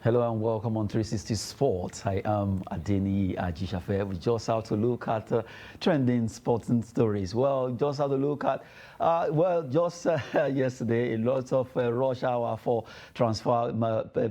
Hello and welcome on 360 Sports. I am Adeni Ajishafe. We just have to look at trending sporting stories. Well, just have to look at, yesterday, a lot of rush hour for transfer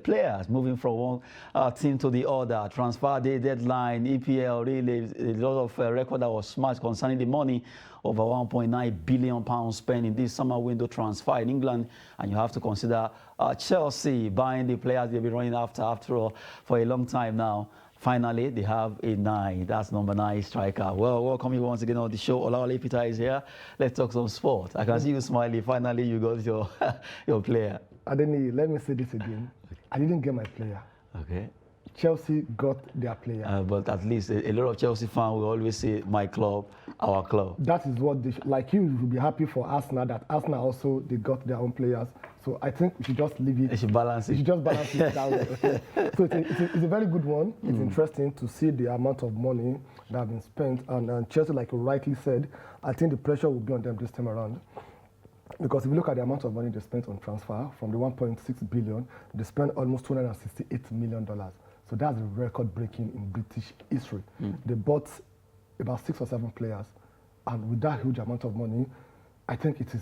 players moving from one team to the other. Transfer day deadline, EPL, really, a lot of record that was smashed concerning the money. Over £1.9 billion spent in this summer window transfer in England, and you have to consider Chelsea buying the players they've been running after all for a long time now. Finally, they have a 9. That's number 9 striker. Well, welcome you once again on the show. Olawale Peter is here. Let's talk some sport. I can see you smiling. Finally, you got your your player. Adeni, let me say this again. I didn't get my player. Okay. Chelsea got their player. But at least a lot of Chelsea fans will always say, my club, our club. That is what they like. You will be happy for Arsenal that Arsenal also they got their own players. So I think we should just leave it. They should balance it. You should just balance it down. Okay? So it's a very good one. It's interesting to see the amount of money that have been spent. And Chelsea, like you rightly said, I think the pressure will be on them this time around. Because if you look at the amount of money they spent on transfer, from the 1.6 billion, they spent almost $268 million. So that's a record-breaking in British history. They bought about 6 or 7 players, and with that huge amount of money, I think it's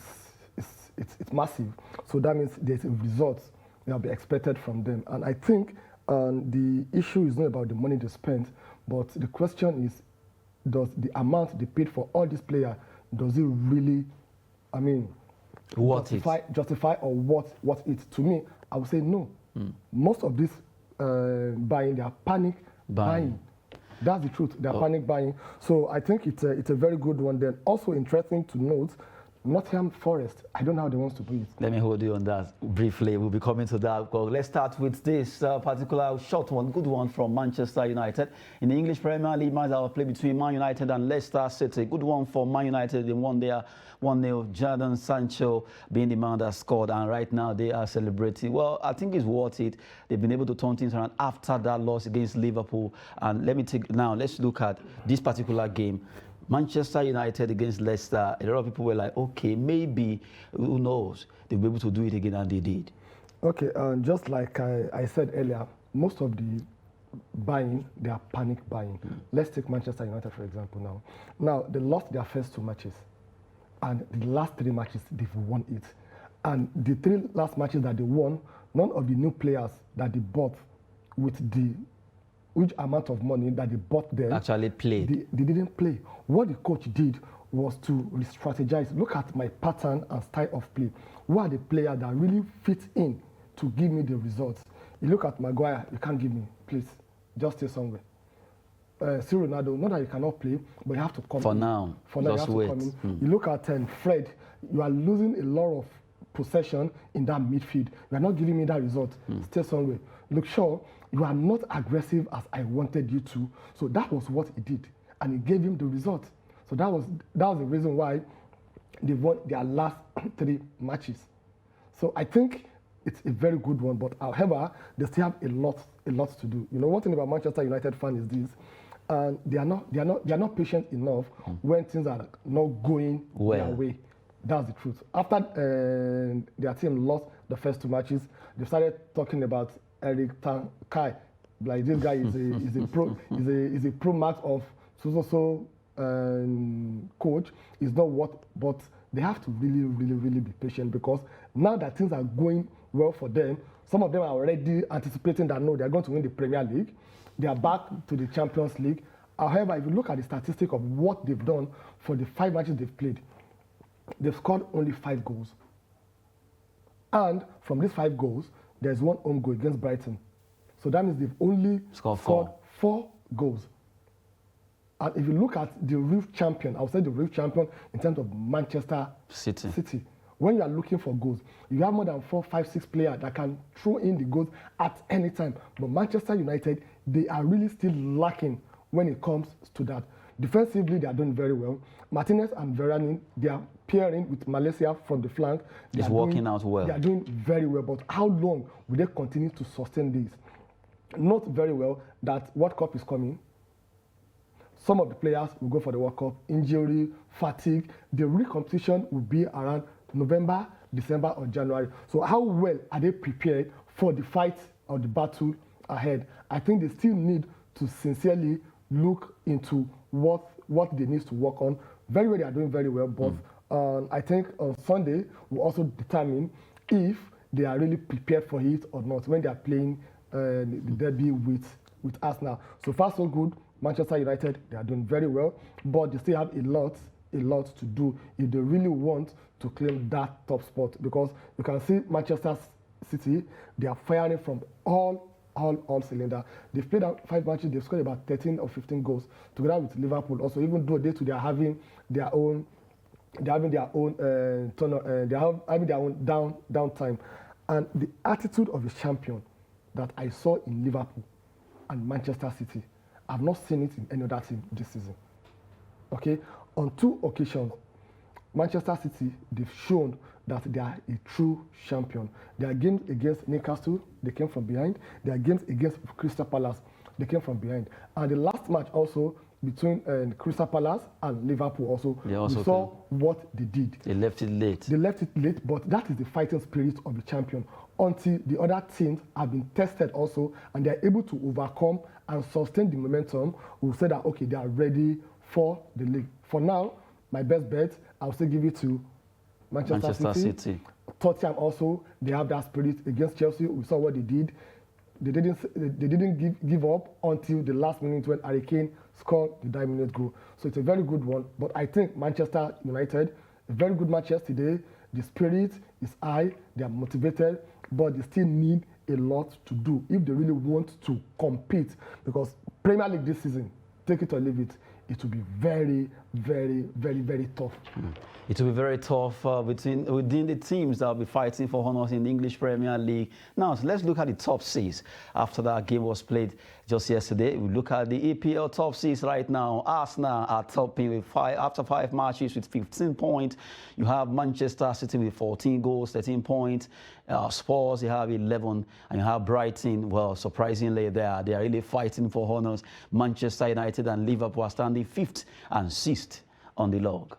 massive. So that means there's a result that will be expected from them. And I think the issue is not about the money they spent, but the question is, does the amount they paid for all these players, does it really, I mean, justify or what it? To me, I would say no. Most of this buying, they are panic buying. That's the truth. They are panic buying. So I think it's a very good one. Then also interesting to note, Nottingham Forest. I don't know how they want to do it. Let me hold you on that briefly. We'll be coming to that. Well, let's start with this particular short one, good one from Manchester United. In the English Premier League match that was played between Man United and Leicester City. Good one for Man United. They won there 1-0. Jadon Sancho being the man that scored, and right now they are celebrating. Well, I think it's worth it. They've been able to turn things around after that loss against Liverpool. And let's look at this particular game. Manchester United against Leicester. A lot of people were like, okay, maybe, who knows, they'll be able to do it again, and they did. Okay, just like I said earlier, most of the buying, they are panic buying. Let's take Manchester United, for example, now. Now, they lost their first 2 matches, and the last 3 matches, they've won it. And the 3 last matches that they won, none of the new players that they bought with the huge amount of money that they bought them actually played. They didn't play. What the coach did was to re-strategize. Look at my pattern and style of play. Who are the players that really fit in to give me the results? You look at Maguire, you can't give me, please. Just stay somewhere. See Ronaldo, not that you cannot play, but you have to come For in. now, For now, you have to come in. You look at Fred, you are losing a lot of possession in that midfield. You are not giving me that result. Stay somewhere. Look, Shaw, you are not aggressive as I wanted you to. So that was what he did, and he gave him the result. So that was the reason why they won their last 3 matches. So I think it's a very good one, but however, they still have a lot to do. You know, one thing about Manchester United fans is this, and they are not patient enough when things are not going their way. That's the truth. After their team lost the first 2 matches, they started talking about Eric Kai. Like, this guy is a pro max of so coach. Is not what, but they have to really be patient, because now that things are going well for them, some of them are already anticipating that no, they are going to win the Premier League. They are back to the Champions League. However, if you look at the statistic of what they've done for the 5 matches they've played, they've scored only 5 goals. And from these 5 goals, there's 1 home goal against Brighton. So that means they've only scored 4 goals. And if you look at the real champion, I would say the real champion in terms of Manchester City. When you are looking for goals, you have more than 4, 5, 6 players that can throw in the goals at any time. But Manchester United, they are really still lacking when it comes to that. Defensively, they are doing very well. Martinez and Varane, they are pairing with Malaysia from the flank. It's working out well. They are doing very well, but how long will they continue to sustain this? Not very well that World Cup is coming. Some of the players will go for the World Cup. Injury, fatigue. The real competition will be around November, December, or January. So how well are they prepared for the fight or the battle ahead. I think they still need to sincerely look into what they need to work on. Very well, they are doing very well, but I think on Sunday will also determine if they are really prepared for it or not when they are playing the derby with Arsenal. So far, so good. Manchester United, they are doing very well, but they still have a lot to do if they really want to claim that top spot, because you can see Manchester City, they are firing from all cylinder. They've played out 5 matches, they've scored about 13 or 15 goals together with Liverpool also, even though they too, they are having their own downtime. And the attitude of a champion that I saw in Liverpool and Manchester City, I've not seen it in any other team this season. Okay, on 2 occasions, Manchester City, they've shown that they are a true champion. Their games against Newcastle, they came from behind. Their games against Crystal Palace, they came from behind. And the last match also between Crystal Palace and Liverpool also, we saw what they did. They left it late. They left it late, but that is the fighting spirit of the champion. Until the other teams have been tested also, and they are able to overcome and sustain the momentum, we'll say that, okay, they are ready for the league. For now, my best bet, I'll still give it to Manchester City. Tottenham also, they have that spirit against Chelsea. We saw what they did. They didn't give up until the last minute when Harry Kane scored the 9-minute goal. So it's a very good one. But I think Manchester United, a very good match yesterday. The spirit is high. They are motivated, but they still need a lot to do if they really want to compete. Because Premier League this season, take it or leave it, it will be very, very, very, very tough. It will be very tough within the teams that will be fighting for honours in the English Premier League. Now, so let's look at the top 6. After that game was played just yesterday, we look at the EPL top 6 right now. Arsenal are topping with after 5 matches with 15 points. You have Manchester City with 14 goals, 13 points. Spurs, you have 11, and you have Brighton. Well, surprisingly, they are really fighting for honours. Manchester United and Liverpool are standing 5th and 6th on the log.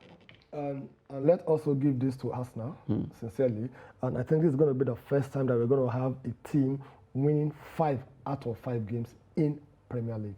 And let's also give this to Arsenal, sincerely. And I think this is going to be the first time that we're going to have a team winning 5 out of 5 games in Premier League.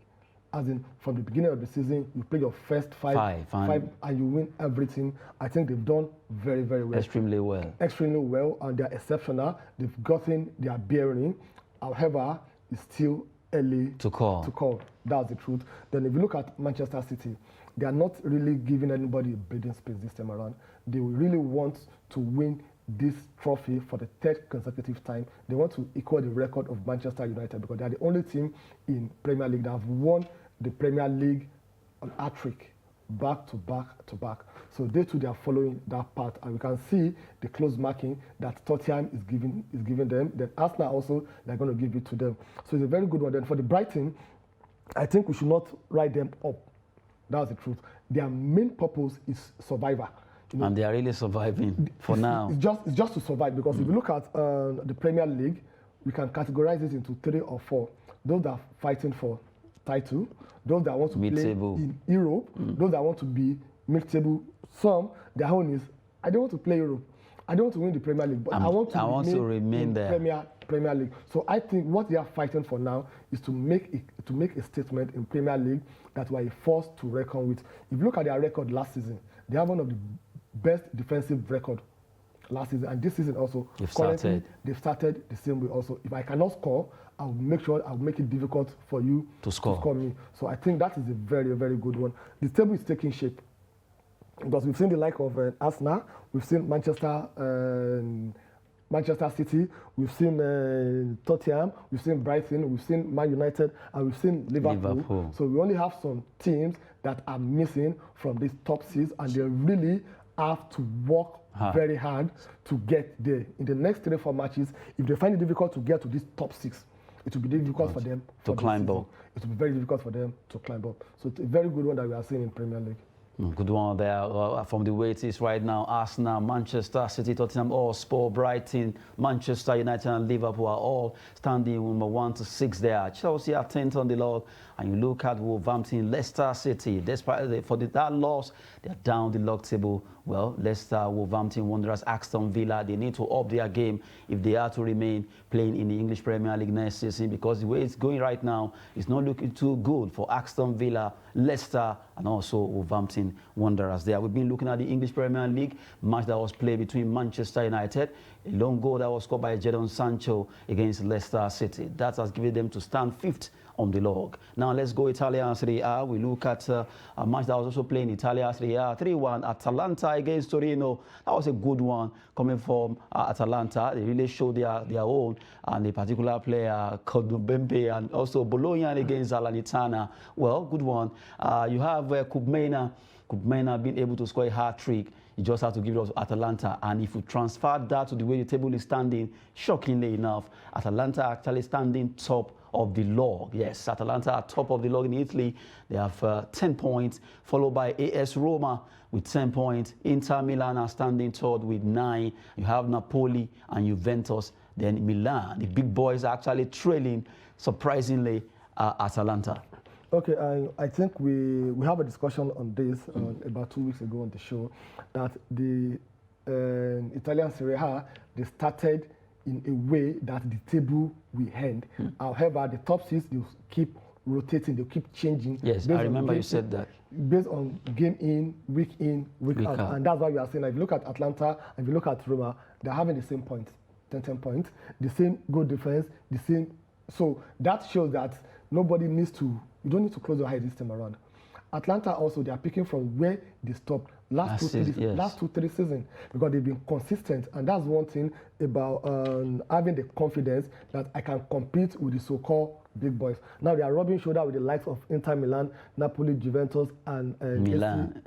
As in, from the beginning of the season, you play your first 5 and you win everything. I think they've done very, very well. Extremely well. Extremely well, and they're exceptional. They've gotten their bearing. However, it's still early to call. That's the truth. Then if you look at Manchester City, they are not really giving anybody a breathing space this time around. They really want to win this trophy for the 3rd consecutive time. They want to equal the record of Manchester United, because they are the only team in Premier League that have won the Premier League on hat-trick, back to back. So they too, they are following that path, and we can see the close marking that Tottenham is giving them. Then Arsenal also, they're going to give it to them. So it's a very good one. Then for the Brighton, I think we should not write them up. That's the truth. Their main purpose is survivor. You know, and they are really surviving for now. It's just to survive, because if you look at the Premier League, we can categorize it into 3 or 4. Those that are fighting for title, those that want to play in Europe, those that want to be mid-table. Some, their own is, I don't want to play Europe. I don't want to win the Premier League, but I want to remain there. Premier League. So I think what they are fighting for now is to make a statement in Premier League that we are a force to reckon with. If you look at their record last season, they have one of the best defensive record last season, and this season also. They've started the same way also. If I cannot score, I'll make it difficult for you to score me. So I think that is a very, very good one. The table is taking shape, because we've seen the like of Arsenal, we've seen Manchester City, we've seen Tottenham, we've seen Brighton, we've seen Man United, and we've seen Liverpool. So we only have some teams that are missing from these top 6, and they really have to work very hard to get there. In the next 3 or 4 matches, if they find it difficult to get to this top 6, it will be difficult for them to climb up. It will be very difficult for them to climb up. So it's a very good one that we are seeing in Premier League. Good one there. From the way it is right now, Arsenal, Manchester City, Tottenham, all Spurs, Brighton, Manchester United and Liverpool are all standing number 1 to 6 there. Chelsea are 10th on the log, and you look at Wolverhampton, Leicester City, despite that loss, they are down the log table Well, Leicester, Wolverhampton Wanderers, Aston Villa, they need to up their game if they are to remain playing in the English Premier League next season, because the way it's going right now, it's not looking too good for Aston Villa, Leicester, and also Wolverhampton Wanderers there. We've been looking at the English Premier League match that was played between Manchester United, a lone goal that was scored by Jadon Sancho against Leicester City. That has given them to stand 5th on the log. Now let's go Italian Serie A. We look at a match that was also playing Italian Serie A. 3-1 Atalanta against Torino. That was a good one coming from Atalanta. They really showed their own, and the particular player Kodubembe, and also Bologna against Salernitana. Well, good one. You have Kubmena being able to score a hat-trick. You just have to give it to Atalanta. And if you transfer that to the way the table is standing, shockingly enough, Atalanta actually standing top of the log. Yes, Atalanta are top of the log in Italy. They have 10 points, followed by AS Roma with 10 points. Inter Milan are standing third with 9. You have Napoli and Juventus. Then Milan, the big boys, are actually trailing, surprisingly, Atalanta. Okay, I think we have a discussion on this about 2 weeks ago on the show, that the Italian Serie A, they started in a way that the table will end. However, the top 6, they'll keep rotating, they'll keep changing. Yes, I remember you said that. Based on game in, week out. And that's why we are saying, if you look at Atlanta, and if you look at Roma, they're having the same points, 10 points, the same goal difference, the same. So that shows that nobody needs to, you don't need to close your eyes this time around. Atlanta also, they are picking from where they stopped last 2-3 seasons, because they've been consistent, and that's one thing about having the confidence that I can compete with the so-called big boys. Now they are rubbing shoulder with the likes of Inter Milan, Napoli, Juventus, and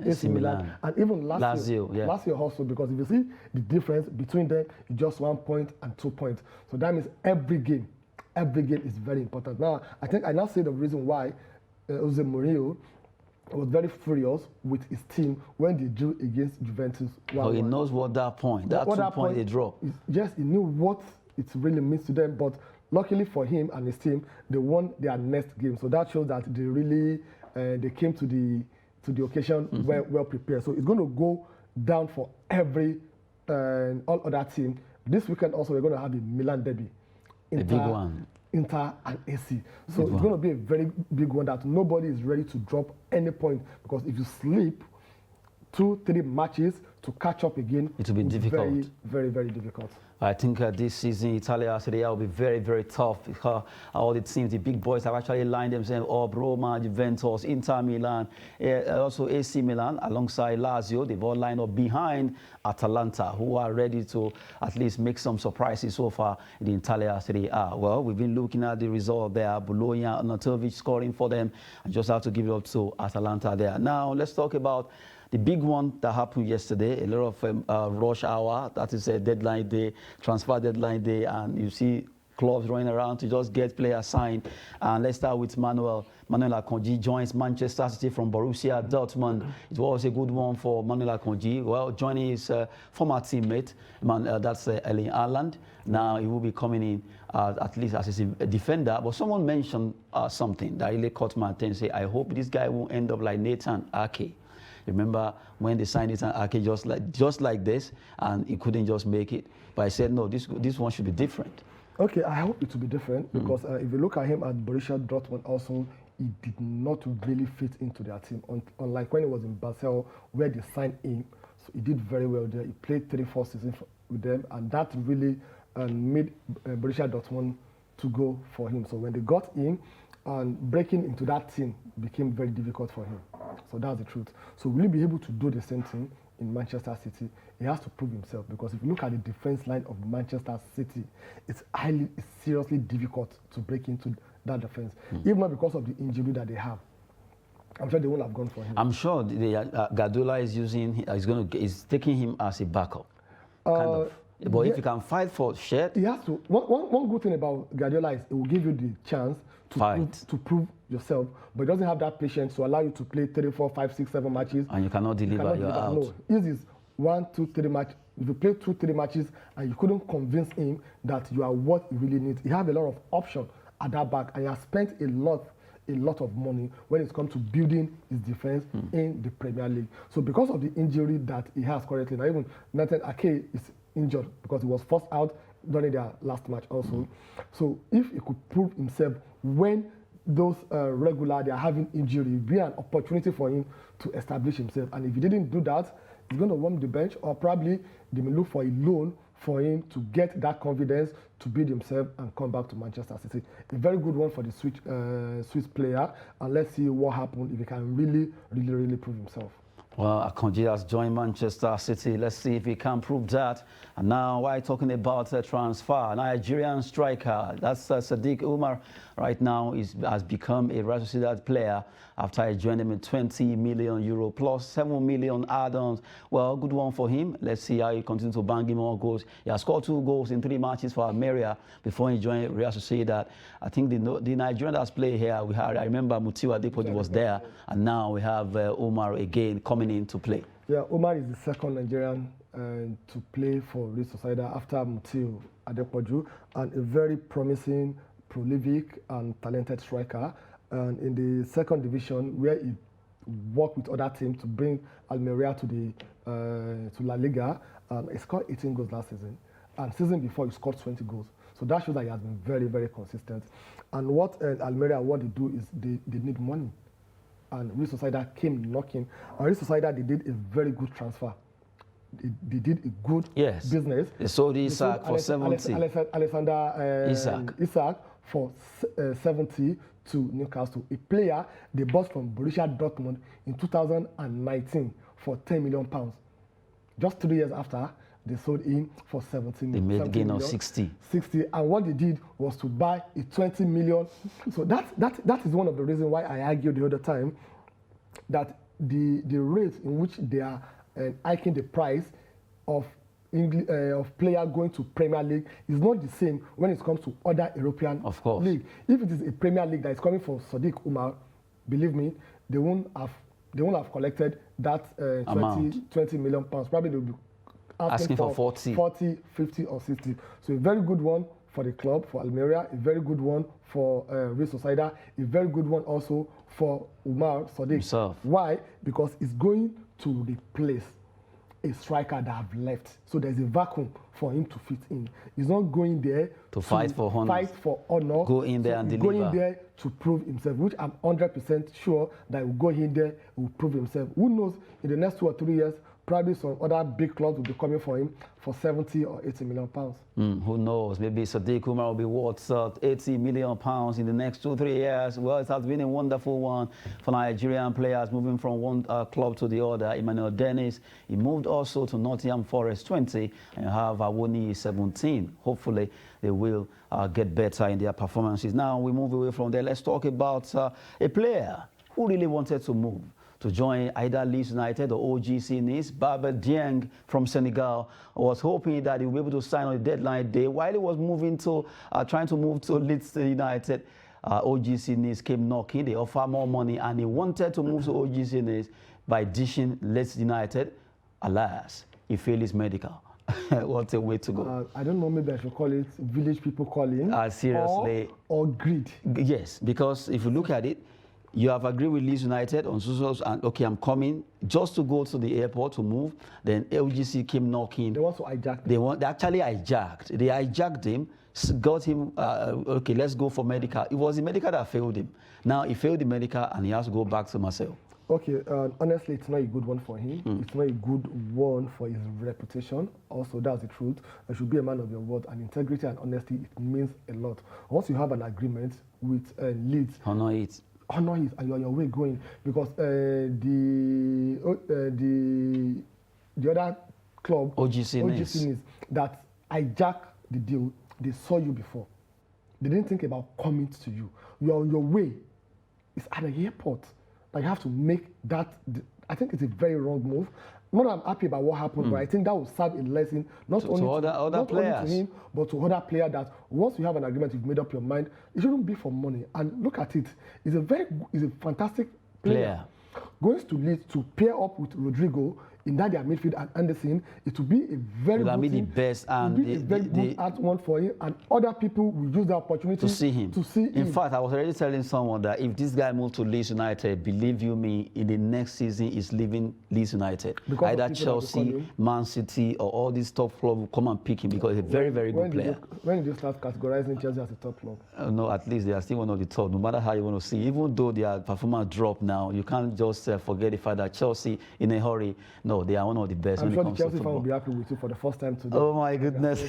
AC Milan, and even Lazio also, because if you see the difference between them, it's just 1 point and 2 points. So that means every game is very important. Now I think I now say the reason why Jose Mourinho was very furious with his team when they drew against Juventus. Oh, he knows what that point, that 2 point they draw. Yes, he knew what it really means to them, but luckily for him and his team, they won their next game. So that shows that they really, they came to the occasion well prepared. So it's going to go down for every, all other team. This weekend also, we're going to have a Milan derby. A big one. Inter and AC. So it's going to be a very big one that nobody is ready to drop any point, because if you sleep 2-3 matches to catch up again, it will be difficult. Very, very difficult. I think this season, Italia Serie A will be very, very tough, because all the teams, the big boys, have actually lined themselves up. Roma, Juventus, Inter Milan, also AC Milan, alongside Lazio. They've all lined up behind Atalanta, who are ready to at least make some surprises so far in the Italia Serie A. Well, we've been looking at the result there. Bologna, Arnautovic scoring for them. I just have to give it up to Atalanta there. Now, let's talk about the big one that happened yesterday, a lot of rush hour, that is a deadline day, transfer deadline day, and you see clubs running around to just get players signed. And let's start with Manuel Akanji joins Manchester City from Borussia Dortmund. It was a good one for Manuel Akanji. Well, joining his former teammate, that's Erling Haaland. Now he will be coming in at least as a defender. But someone mentioned something that really caught my attention. Say, I hope this guy won't end up like Nathan Ake. Remember when they signed Nathan Ake just like this, and he couldn't just make it. But I said, no, this one should be different. Okay, I hope it will be different, because if you look at him at Borussia Dortmund also, he did not really fit into their team. Unlike when he was in Basel, where they signed him, so he did very well there. He played 3-4 seasons with them, and that really made Borussia Dortmund to go for him. So when they got him, and breaking into that team became very difficult for him. So that's the truth. So will he be able to do the same thing in Manchester City? He has to prove himself, because if you look at the defense line of Manchester City, it's seriously difficult to break into that defense, even not because of the injury that they have. I'm sure they won't have gone for him. I'm sure Guardiola is is taking him as a backup, kind of. But if you can fight for shared, he has to. One good thing about Guardiola is it will give you the chance to prove yourself, but he doesn't have that patience to allow you to play 3, 4, 5, 6, 7 matches. And you cannot deliver. You're out. No, it is 1, 2, 3 matches. If you play 2, 3 matches and you couldn't convince him that you are what he really needs, he has a lot of options at that back, and he has spent a lot a lot of money when it comes to building his defense in the Premier League. So because of the injury that he has currently, now even Nathan Ake is injured because he was forced out during their last match also. So if he could prove himself when those regular, they are having injury, it'd be an opportunity for him to establish himself. And if he didn't do that, he's going to warm the bench, or probably they may look for a loan for him to get that confidence to build himself and come back to Manchester City. A very good one for the Swiss player, and let's see what happens if he can really prove himself. Well, Akanji has joined Manchester City. Let's see if he can prove that. And now, while talking about transfer, Nigerian striker, that's Sadiq Umar, right now has become a Real Sociedad player after he joined them in €20 million plus 7 million add-ons. Well, good one for him. Let's see how he continues to bang in more goals. He has scored 2 goals in 3 matches for Almeria before he joined Real Sociedad. I think the Nigerian that's played here, I remember Mutiu Adepoju was there, and now we have Umar again coming in to play. Yeah, Umar is the second Nigerian to play for Real Sociedad after Mutiu Adepoju, and a very promising, prolific and talented striker. And in the second division, where he worked with other teams to bring Almeria to the to La Liga, he scored 18 goals last season, and season before he scored 20 goals. So that shows that he has been very consistent. And what Almeria want to do is they need money, and Real Sociedad came knocking. And Real Sociedad, they did a very good transfer. They did a good business. They sold Isak for 70. Alexander Isak for 70 to Newcastle. A player they bought from Borussia Dortmund in 2019 for £10 million. Just 3 years after, they sold him for 17 million. They made a gain of 60. And what they did was to buy a 20 million. So that is one of the reasons why I argued the other time that the rate in which they are hiking the price of player going to Premier League is not the same when it comes to other European league. If it is a Premier League that is coming from Sadiq Umar, believe me, they won't have collected that 20 million pounds. Probably they'll be asking for 40, 50 or 60. So a very good one for the club, for Almeria, a very good one for Real Sociedad, a very good one also for Umar Sadiq. Himself. Why? Because it's going to replace a striker that have left. So there's a vacuum for him to fit in. He's not going there to fight for honor. Go in there and deliver. Going there to prove himself, which I'm 100% sure that he will go in there, he will prove himself. Who knows, in the next 2 or 3 years, probably some other big clubs will be coming for him for 70 or 80 million pounds. Who knows? Maybe Sadiq Umar will be worth 80 million pounds in the next 2 or 3 years. Well, it has been a wonderful one for Nigerian players moving from one club to the other. Emmanuel Dennis, he moved also to Nottingham Forest 20, and you have Awoni 17. Hopefully, they will get better in their performances. Now, we move away from there. Let's talk about a player who really wanted to move to join either Leeds United or OGC Nice. Baba Dieng from Senegal was hoping that he would be able to sign on the deadline day. While he was moving to, trying to move to Leeds United, OGC Nice came knocking. They offered more money, and he wanted to move to OGC Nice by dishing Leeds United. Alas, he failed his medical. What a way to go. I don't know, maybe I should call it village people calling. Seriously. Or greed. Yes, because if you look at it, you have agreed with Leeds United on social, and okay, I'm coming just to go to the airport to move. Then LGC came knocking. They want to hijack him. They actually hijacked. They hijacked him, got him, okay, let's go for medical. It was the medical that failed him. Now he failed the medical and he has to go back to Marseille. Okay, honestly, it's not a good one for him. It's not a good one for his reputation. Also, that's the truth. You should be a man of your word, and integrity and honesty, it means a lot. Once you have an agreement with Leeds, honor it, and you're on your way going, because the other club, OGC Nice, that hijacked the deal, they saw you before. They didn't think about coming to you. You're on your way. It's at the airport. Like, you have to make that. I think it's a very wrong move. Not that I'm happy about what happened, but I think that will serve a lesson not only to him, but to other players, that once you have an agreement, you've made up your mind, it shouldn't be for money. And look at it. He's a fantastic player. Going to Leeds to pair up with Rodrigo in that their midfield and Anderson, it will be a very Will good be the thing. best, It will and be a very good one for him, and other people will use the opportunity to see him. In In fact, I was already telling someone that if this guy moved to Leeds United, believe you me, in the next season he's leaving Leeds United. Because either Chelsea, Man City, or all these top clubs will come and pick him because he's a very, very good player. When did you start categorizing Chelsea as a top club? No, at least they are still one of the top, no matter how you want to see. Even though their performance dropped now, you can't just forget the fact that Chelsea, in a hurry, no, they are one of the best. I'm when sure it the comes Chelsea to fan will football. be happy with you for the first time today. Oh my goodness.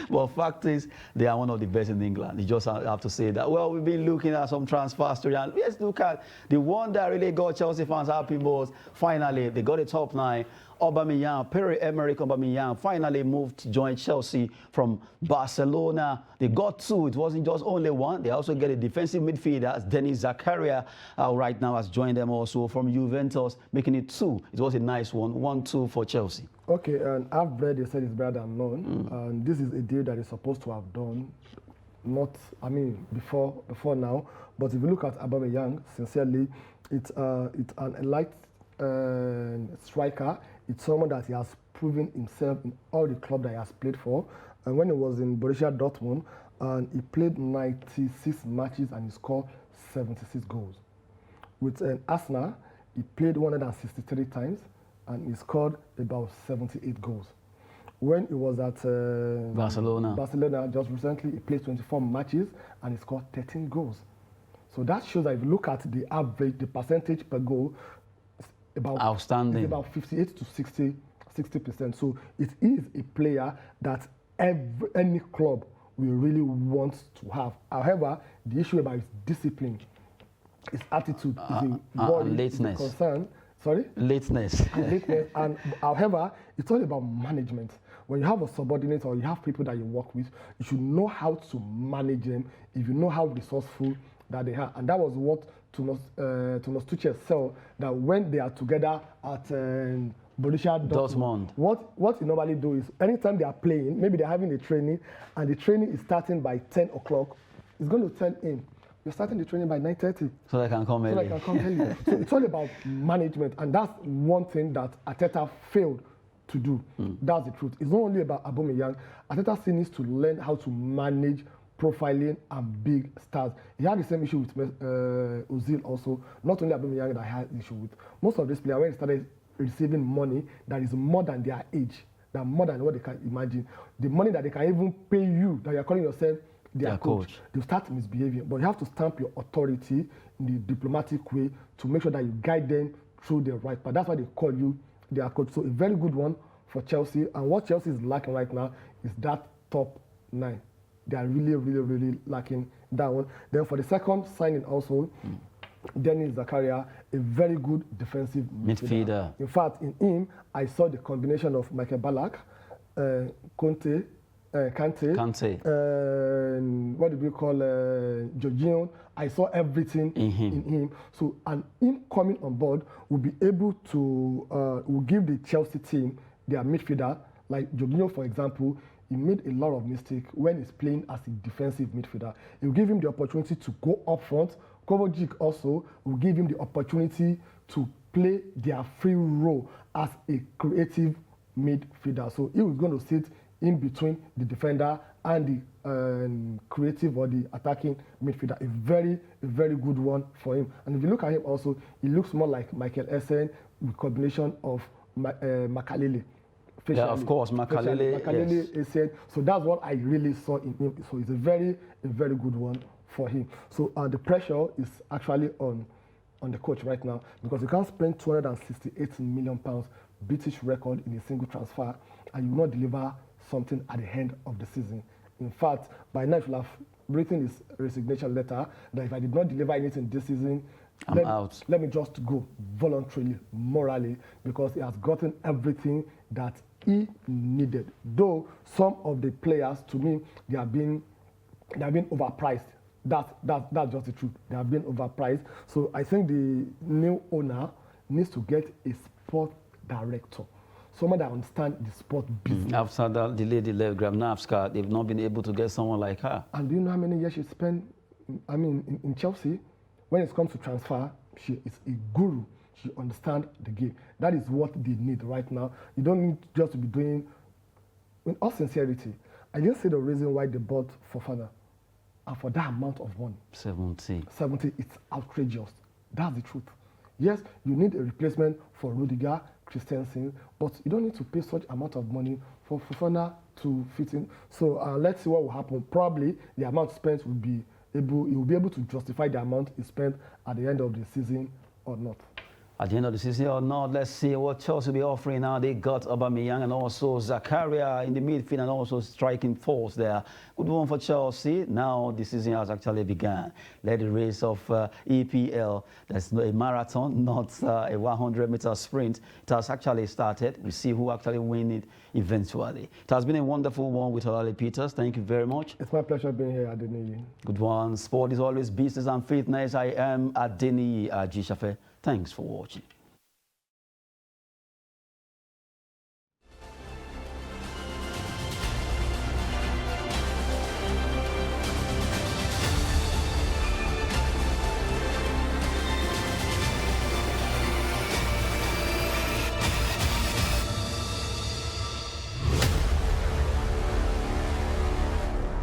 Well, fact is, they are one of the best in England. You just have to say that. Well, we've been looking at some transfer story, and let's look at the one that really got Chelsea fans happy was finally they got a top 9. Aubameyang, Pierre-Emerick Aubameyang finally moved to join Chelsea from Barcelona. They got 2. It wasn't just only 1. They also get a defensive midfielder, Denis Zakaria, right now has joined them also from Juventus, making it 2. It was a nice one, 1-2 for Chelsea. Okay, and I've read they said it's better than none, and this is a deal that is supposed to have done, before now. But if you look at Aubameyang, sincerely, it's an elite striker. It's someone that he has proven himself in all the clubs that he has played for. And when he was in Borussia Dortmund, and he played 96 matches and he scored 76 goals. With Arsenal, he played 163 times and he scored about 78 goals. When he was at Barcelona just recently, he played 24 matches and he scored 13 goals. So that shows that if you look at the average, the percentage per goal, about outstanding. It's about 58 to 60%. So it is a player that any club will really want to have. However, the issue about his discipline, his attitude is a worry, is a concern. Sorry? Lateness. And however, it's all about management. When you have a subordinate or you have people that you work with, you should know how to manage them if you know how resourceful that they are. And that was what Thomas Tuchel saw, that when they are together at Borussia Dortmund, what you normally do is anytime they are playing, maybe they're having a training and the training is starting by 10 o'clock, he's going to tell him, you're starting the training by 9:30. So they can come early. So it's all about management, and that's one thing that Arteta failed to do. That's the truth. It's not only about Aubameyang. Arteta still needs to learn how to manage profiling and big stars. He had the same issue with Ozil also. Not only Aubameyang that I had issue with. Most of these players, when they started receiving money that is more than their age, that more than what they can imagine, the money that they can even pay you, that you're calling yourself their coach, they start misbehaving. But you have to stamp your authority in the diplomatic way to make sure that you guide them through the right path. That's why they call you their coach. So a very good one for Chelsea. And what Chelsea is lacking right now is that top 9. They are really, really, really lacking that one. Then for the second signing also, Denis Zakaria, a very good defensive midfielder. In fact, in him, I saw the combination of Michael Ballack, Kante, what do we call Jorginho. I saw everything in him. So, and him coming on board will be able to will give the Chelsea team their midfielder, like Jorginho, for example. He made a lot of mistakes when he's playing as a defensive midfielder. It will give him the opportunity to go up front. Kovacic also will give him the opportunity to play their free role as a creative midfielder. So he was going to sit in between the defender and the creative or the attacking midfielder. A very good one for him. And if you look at him also, he looks more like Michael Essien with combination of Makalele. Yeah, of course, Makalele yes. Essien. So that's what I really saw in him. So it's a very good one for him. So the pressure is actually on the coach right now, because you can't spend £268 million British record in a single transfer and you will not deliver something at the end of the season. In fact, by now, if you have written his resignation letter that if I did not deliver anything this season, I'm out. Let me just go voluntarily, morally, because he has gotten everything that he needed. Though some of the players, to me, they have been overpriced. That's just the truth. They have been overpriced. So I think the new owner needs to get a sport director, someone that understands the sport business. After that, the lady left, Grabnavska, they've not been able to get someone like her. And do you know how many years she spent, in Chelsea? When it comes to transfer, she is a guru. she understands the game. That is what they need right now. You don't need just to be doing, in all sincerity, I didn't see the reason why they bought Fofana. And for that amount of money, 70, it's outrageous. That's the truth. Yes, you need a replacement for Rudiger, Christensen, but you don't need to pay such amount of money for Fofana to fit in. So let's see what will happen. Probably the amount spent will be able to justify the amount he spent at the end of the season or not. At the end of the season or not, let's see what Chelsea will be offering now. They got Aubameyang and also Zakaria in the midfield and also striking force there. Good one for Chelsea. Now the season has actually begun. Let the race of EPL, that's a marathon, not a 100-meter sprint. It has actually started. We see who actually win it eventually. It has been a wonderful one with Olale Peters. Thank you very much. It's my pleasure being here, Adeniyi. Good one. Sport is always business and fitness. I am Adeniyi Ajishafe. Thanks for watching.